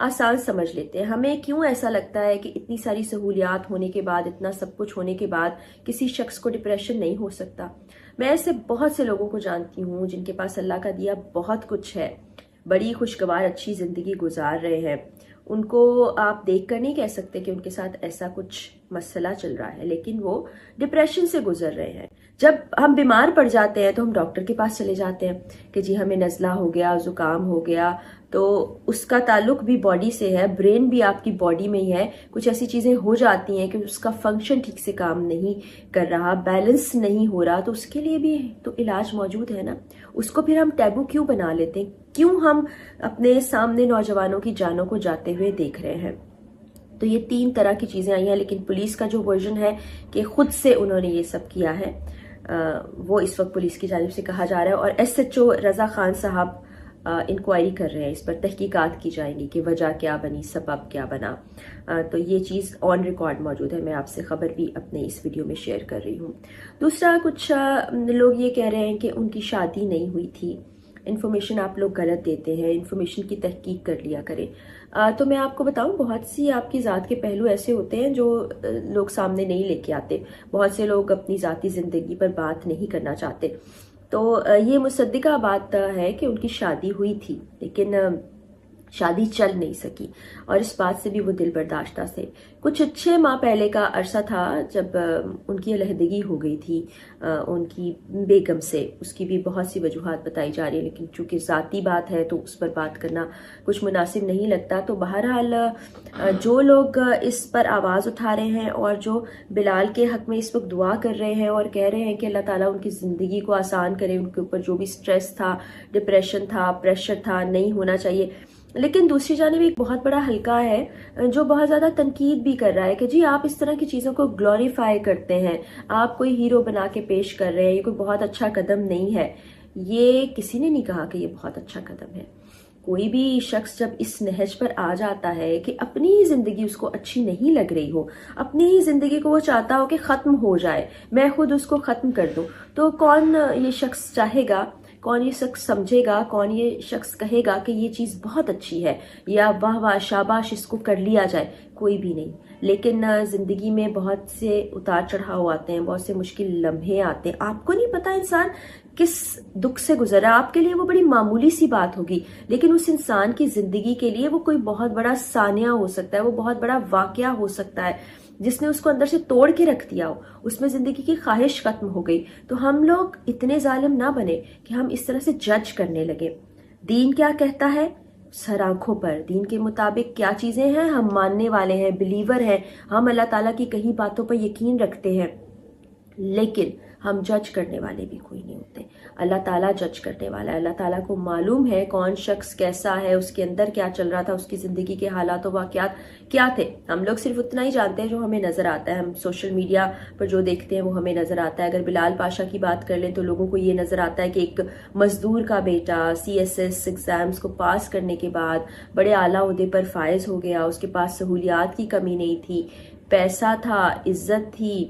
آسان سمجھ لیتے ہیں. ہمیں کیوں ایسا لگتا ہے کہ اتنی ساری سہولیات ہونے کے بعد، اتنا سب کچھ ہونے کے بعد کسی شخص کو ڈپریشن نہیں ہو سکتا؟ میں ایسے بہت سے لوگوں کو جانتی ہوں جن کے پاس اللہ کا دیا بہت کچھ ہے، بڑی خوشگوار اچھی زندگی گزار رہے ہیں. ان کو آپ دیکھ کر نہیں کہہ سکتے کہ ان کے ساتھ ایسا کچھ مسئلہ چل رہا ہے، لیکن وہ ڈپریشن سے گزر رہے ہیں. جب ہم بیمار پڑ جاتے ہیں تو ہم ڈاکٹر کے پاس چلے جاتے ہیں کہ جی ہمیں نزلہ ہو گیا، زکام ہو گیا، تو اس کا تعلق بھی باڈی سے ہے، برین بھی آپ کی باڈی میں ہی ہے. کچھ ایسی چیزیں ہو جاتی ہیں کہ اس کا فنکشن ٹھیک سے کام نہیں کر رہا، بیلنس نہیں ہو رہا، تو اس کے لیے بھی تو علاج موجود ہے نا. اس کو پھر ہم ٹیبو کیوں بنا لیتے ہیں؟ کیوں ہم اپنے سامنے نوجوانوں کی جانوں کو جاتے ہوئے دیکھ رہے ہیں؟ تو یہ 3 طرح کی چیزیں آئی ہیں، لیکن پولیس کا جو ورژن ہے کہ خود سے انہوں نے یہ سب کیا ہے، وہ اس وقت پولیس کی جانب سے کہا جا رہا ہے. اور S H O Raza Khan صاحب انکوائری کر رہے ہیں، اس پر تحقیقات کی جائیں گی کہ وجہ کیا بنی، سبب کیا بنا. تو یہ چیز آن ریکارڈ موجود ہے، میں آپ سے خبر بھی اپنے اس ویڈیو میں شیئر کر رہی ہوں. دوسرا، کچھ لوگ یہ کہہ رہے ہیں کہ ان کی شادی نہیں ہوئی تھی. انفارمیشن آپ لوگ غلط دیتے ہیں، انفارمیشن کی تحقیق کر لیا کریں. تو میں آپ کو بتاؤں، بہت سی آپ کی ذات کے پہلو ایسے ہوتے ہیں جو لوگ سامنے نہیں لے کے آتے. بہت سے لوگ اپنی ذاتی زندگی پر بات نہیں کرنا چاہتے. تو یہ مصدقہ بات ہے کہ ان کی شادی ہوئی تھی، لیکن شادی چل نہیں سکی، اور اس بات سے بھی وہ دل برداشتہ تھے. کچھ 6 ماہ پہلے کا عرصہ تھا جب ان کی علیحدگی ہو گئی تھی ان کی بیگم سے. اس کی بھی بہت سی وجوہات بتائی جا رہی ہیں، لیکن چونکہ ذاتی بات ہے تو اس پر بات کرنا کچھ مناسب نہیں لگتا. تو بہرحال جو لوگ اس پر آواز اٹھا رہے ہیں اور جو بلال کے حق میں اس وقت دعا کر رہے ہیں اور کہہ رہے ہیں کہ اللہ تعالیٰ ان کی زندگی کو آسان کرے، ان کے اوپر جو بھی سٹریس تھا، ڈپریشن تھا، پریشر تھا، نہیں ہونا چاہیے. لیکن دوسری جانب ایک بہت بڑا حلقہ ہے جو بہت زیادہ تنقید بھی کر رہا ہے کہ جی آپ اس طرح کی چیزوں کو گلوریفائی کرتے ہیں، آپ کوئی ہیرو بنا کے پیش کر رہے ہیں، یہ کوئی بہت اچھا قدم نہیں ہے. یہ کسی نے نہیں کہا کہ یہ بہت اچھا قدم ہے. کوئی بھی شخص جب اس نہج پر آ جاتا ہے کہ اپنی ہی زندگی اس کو اچھی نہیں لگ رہی ہو، اپنی ہی زندگی کو وہ چاہتا ہو کہ ختم ہو جائے، میں خود اس کو ختم کر دوں، تو کون یہ شخص چاہے گا، کون یہ شخص سمجھے گا، کون یہ شخص کہے گا کہ یہ چیز بہت اچھی ہے یا واہ واہ شاباش اس کو کر لیا جائے؟ کوئی بھی نہیں. لیکن زندگی میں بہت سے اتار چڑھاؤ آتے ہیں، بہت سے مشکل لمحے آتے ہیں. آپ کو نہیں پتا انسان کس دکھ سے گزر رہا ہے. آپ کے لیے وہ بڑی معمولی سی بات ہوگی، لیکن اس انسان کی زندگی کے لیے وہ کوئی بہت بڑا سانحہ ہو سکتا ہے، وہ بہت بڑا واقعہ ہو سکتا ہے جس نے اس کو اندر سے توڑ کے رکھ دیا ہو، اس میں زندگی کی خواہش ختم ہو گئی. تو ہم لوگ اتنے ظالم نہ بنے کہ ہم اس طرح سے جج کرنے لگے. دین کیا کہتا ہے؟ سر آنکھوں پر دین کے مطابق کیا چیزیں ہیں، ہم ماننے والے ہیں، بلیور ہیں، ہم اللہ تعالیٰ کی کئی باتوں پر یقین رکھتے ہیں، لیکن ہم جج کرنے والے بھی کوئی نہیں ہوتے. اللہ تعالیٰ جج کرنے والا ہے. اللہ تعالیٰ کو معلوم ہے کون شخص کیسا ہے، اس کے اندر کیا چل رہا تھا، اس کی زندگی کے حالات و واقعات کیا تھے. ہم لوگ صرف اتنا ہی جانتے ہیں جو ہمیں نظر آتا ہے، ہم سوشل میڈیا پر جو دیکھتے ہیں وہ ہمیں نظر آتا ہے. اگر بلال پاشا کی بات کر لیں تو لوگوں کو یہ نظر آتا ہے کہ ایک مزدور کا بیٹا CSS ایگزامز کو پاس کرنے کے بعد بڑے اعلیٰ عہدے پر فائز ہو گیا، اس کے پاس سہولیات کی کمی نہیں تھی، پیسہ تھا، عزت تھی،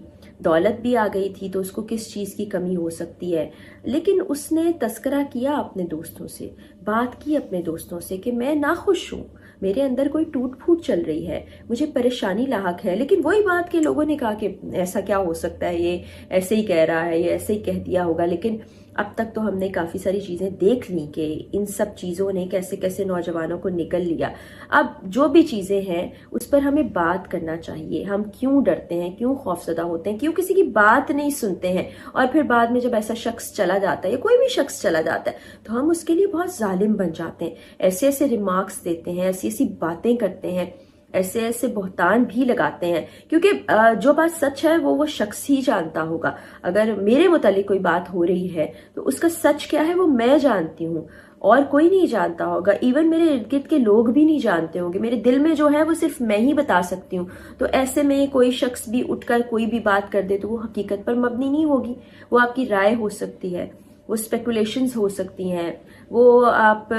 دولت بھی آ گئی تھی، تو اس کو کس چیز کی کمی ہو سکتی ہے. لیکن اس نے تذکرہ کیا اپنے دوستوں سے، بات کی اپنے دوستوں سے کہ میں ناخوش ہوں، میرے اندر کوئی ٹوٹ پھوٹ چل رہی ہے، مجھے پریشانی لاحق ہے. لیکن وہی بات کہ لوگوں نے کہا کہ ایسا کیا ہو سکتا ہے، یہ ایسے ہی کہہ رہا ہے، یہ ایسے ہی کہہ دیا ہوگا. لیکن اب تک تو ہم نے کافی ساری چیزیں دیکھ لیں کہ ان سب چیزوں نے کیسے کیسے نوجوانوں کو نگل لیا. اب جو بھی چیزیں ہیں اس پر ہمیں بات کرنا چاہیے. ہم کیوں ڈرتے ہیں، کیوں خوفزدہ ہوتے ہیں، کیوں کسی کی بات نہیں سنتے ہیں، اور پھر بعد میں جب ایسا شخص چلا جاتا ہے یا کوئی بھی شخص چلا جاتا ہے تو ہم اس کے لیے بہت ظالم بن جاتے ہیں، ایسے ایسے ریمارکس دیتے ہیں، ایسی ایسی باتیں کرتے ہیں، ایسے ایسے بہتان بھی لگاتے ہیں. کیونکہ جو بات سچ ہے وہ شخص ہی جانتا ہوگا. اگر میرے متعلق کوئی بات ہو رہی ہے تو اس کا سچ کیا ہے وہ میں جانتی ہوں، اور کوئی نہیں جانتا ہوگا. ایون میرے ارد گرد کے لوگ بھی نہیں جانتے ہوں گے. میرے دل میں جو ہے وہ صرف میں ہی بتا سکتی ہوں. تو ایسے میں کوئی شخص بھی اٹھ کر کوئی بھی بات کر دے تو وہ حقیقت پر مبنی نہیں ہوگی، وہ آپ کی رائے ہو سکتی ہے، وہ اسپیکولیشنز ہو سکتی ہیں، وہ آپ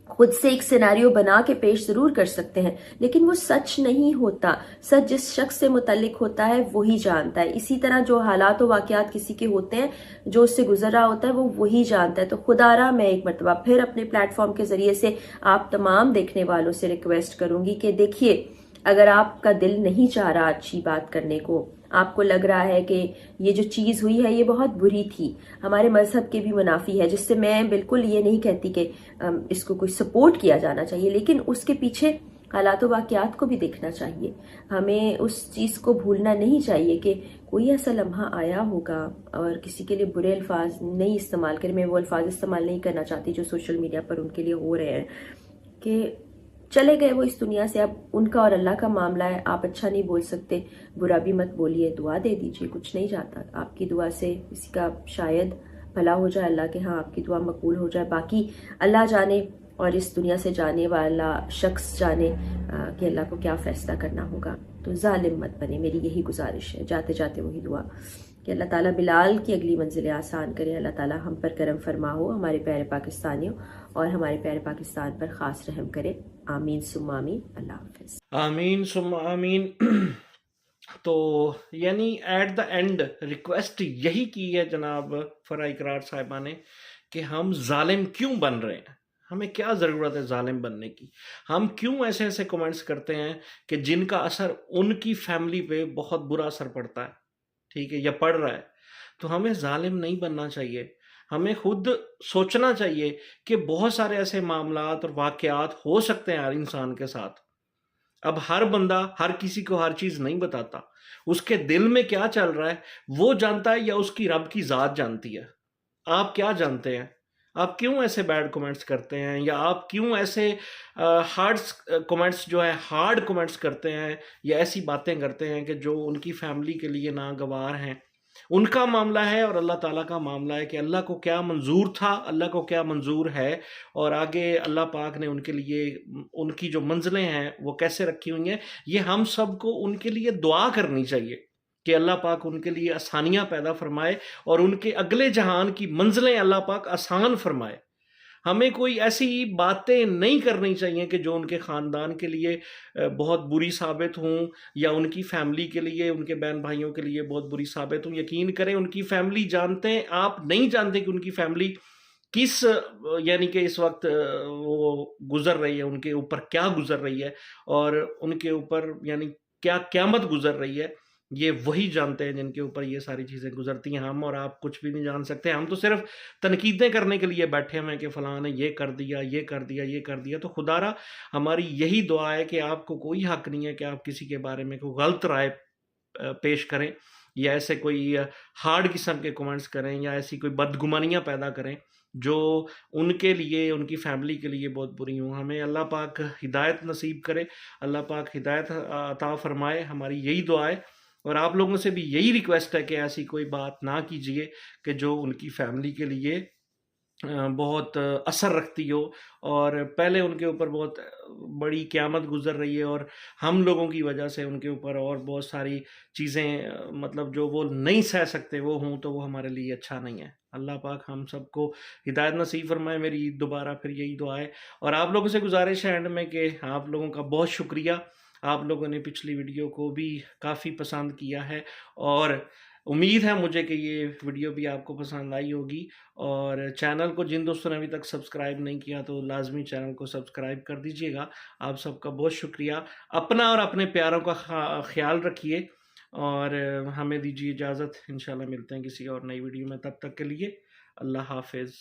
خود سے ایک سیناریو بنا کے پیش ضرور کر سکتے ہیں، لیکن وہ سچ نہیں ہوتا۔ سچ جس شخص سے متعلق ہوتا ہے وہی جانتا ہے۔ اسی طرح جو حالات و واقعات کسی کے ہوتے ہیں، جو اس سے گزر رہا ہوتا ہے، وہ وہی جانتا ہے۔ تو خدا را میں ایک مرتبہ پھر اپنے پلیٹ فارم کے ذریعے سے آپ تمام دیکھنے والوں سے ریکویسٹ کروں گی کہ دیکھیے، اگر آپ کا دل نہیں چاہ رہا اچھی بات کرنے کو، آپ کو لگ رہا ہے کہ یہ جو چیز ہوئی ہے یہ بہت بری تھی، ہمارے مذہب کے بھی منافی ہے، جس سے میں بالکل یہ نہیں کہتی کہ اس کو کوئی سپورٹ کیا جانا چاہیے، لیکن اس کے پیچھے حالات و واقعات کو بھی دیکھنا چاہیے۔ ہمیں اس چیز کو بھولنا نہیں چاہیے کہ کوئی ایسا لمحہ آیا ہوگا، اور کسی کے لیے برے الفاظ نہیں استعمال کریں، میں وہ الفاظ استعمال نہیں کرنا چاہتی جو سوشل میڈیا پر ان کے لیے ہو رہے ہیں، کہ چلے گئے وہ اس دنیا سے، اب ان کا اور اللہ کا معاملہ ہے، آپ اچھا نہیں بول سکتے، برا بھی مت بولیے، دعا دے دیجیے، کچھ نہیں جاتا، آپ کی دعا سے کسی کا شاید بھلا ہو جائے، اللہ کے ہاں آپ کی دعا مقبول ہو جائے، باقی اللہ جانے اور اس دنیا سے جانے والا شخص جانے کہ اللہ کو کیا فیصلہ کرنا ہوگا۔ تو ظالم مت بنے، میری یہی گزارش ہے، جاتے جاتے وہی دعا کہ اللہ تعالیٰ بلال کی اگلی منزلیں آسان کرے، اللہ تعالیٰ ہم پر کرم فرما ہو، ہمارے پیارے پاکستانیوں اور ہمارے پیارے پاکستان پر خاص رحم کرے، آمین ثم آمین۔ اللہ حافظ۔ آمین ثم آمین۔ تو یعنی ایٹ دا اینڈ ریکویسٹ یہی کی ہے جناب فرا اقرار صاحبہ نے کہ ہم ظالم کیوں بن رہے ہیں، ہمیں کیا ضرورت ہے ظالم بننے کی، ہم کیوں ایسے ایسے کومنٹس کرتے ہیں کہ جن کا اثر ان کی فیملی پہ بہت برا اثر پڑتا ہے، ٹھیک ہے، یا پڑ رہا ہے۔ تو ہمیں ظالم نہیں بننا چاہیے، ہمیں خود سوچنا چاہیے کہ بہت سارے ایسے معاملات اور واقعات ہو سکتے ہیں ہر انسان کے ساتھ۔ اب ہر بندہ ہر کسی کو ہر چیز نہیں بتاتا، اس کے دل میں کیا چل رہا ہے وہ جانتا ہے، یا اس کی رب کی ذات جانتی ہے۔ آپ کیا جانتے ہیں؟ آپ کیوں ایسے بیڈ کومنٹس کرتے ہیں، یا آپ کیوں ایسے ہارڈ کومنٹس جو ہے ہارڈ کومنٹس کرتے ہیں، یا ایسی باتیں کرتے ہیں کہ جو ان کی فیملی کے لیے ناگوار ہیں؟ ان کا معاملہ ہے اور اللہ تعالیٰ کا معاملہ ہے کہ اللہ کو کیا منظور تھا، اللہ کو کیا منظور ہے، اور آگے اللہ پاک نے ان کے لیے ان کی جو منزلیں ہیں وہ کیسے رکھی ہوئی ہیں۔ یہ ہم سب کو ان کے لیے دعا کرنی چاہیے کہ اللہ پاک ان کے لیے آسانیاں پیدا فرمائے اور ان کے اگلے جہان کی منزلیں اللہ پاک آسان فرمائے۔ ہمیں کوئی ایسی باتیں نہیں کرنی چاہیے کہ جو ان کے خاندان کے لیے بہت بری ثابت ہوں، یا ان کی فیملی کے لیے، ان کے بہن بھائیوں کے لیے بہت بری ثابت ہوں۔ یقین کریں ان کی فیملی جانتے ہیں، آپ نہیں جانتے کہ ان کی فیملی کس یعنی کہ اس وقت وہ گزر رہی ہے، ان کے اوپر کیا گزر رہی ہے، اور ان کے اوپر یعنی کیا قیامت گزر رہی ہے، یہ وہی جانتے ہیں جن کے اوپر یہ ساری چیزیں گزرتی ہیں۔ ہم اور آپ کچھ بھی نہیں جان سکتے، ہم تو صرف تنقیدیں کرنے کے لیے بیٹھے ہیں کہ فلاں نے یہ کر دیا، یہ کر دیا، یہ کر دیا۔ تو خدا را ہماری یہی دعا ہے کہ آپ کو کوئی حق نہیں ہے کہ آپ کسی کے بارے میں کوئی غلط رائے پیش کریں، یا ایسے کوئی ہارڈ قسم کے کومنٹس کریں، یا ایسی کوئی بدگمانیاں پیدا کریں جو ان کے لیے، ان کی فیملی کے لیے بہت بری ہوں۔ ہمیں اللہ پاک ہدایت نصیب کرے، اللہ پاک ہدایت عطا فرمائے، ہماری یہی دعا ہے۔ اور آپ لوگوں سے بھی یہی ریکویسٹ ہے کہ ایسی کوئی بات نہ کیجیے کہ جو ان کی فیملی کے لیے بہت اثر رکھتی ہو، اور پہلے ان کے اوپر بہت بڑی قیامت گزر رہی ہے، اور ہم لوگوں کی وجہ سے ان کے اوپر اور بہت ساری چیزیں مطلب جو وہ نہیں سہ سکتے وہ ہوں، تو وہ ہمارے لیے اچھا نہیں ہے۔ اللہ پاک ہم سب کو ہدایت نصیب فرمائے، میری دوبارہ پھر یہی دعا ہے۔ اور آپ لوگوں سے گزارش ہے اینڈ میں کہ آپ لوگوں کا بہت شکریہ، آپ لوگوں نے پچھلی ویڈیو کو بھی کافی پسند کیا ہے، اور امید ہے مجھے کہ یہ ویڈیو بھی آپ کو پسند آئی ہوگی۔ اور چینل کو جن دوستوں نے ابھی تک سبسکرائب نہیں کیا تو لازمی چینل کو سبسکرائب کر دیجئے گا۔ آپ سب کا بہت شکریہ، اپنا اور اپنے پیاروں کا خیال رکھیے، اور ہمیں دیجیے اجازت، انشاءاللہ ملتے ہیں کسی اور نئی ویڈیو میں، تب تک کے لیے اللہ حافظ۔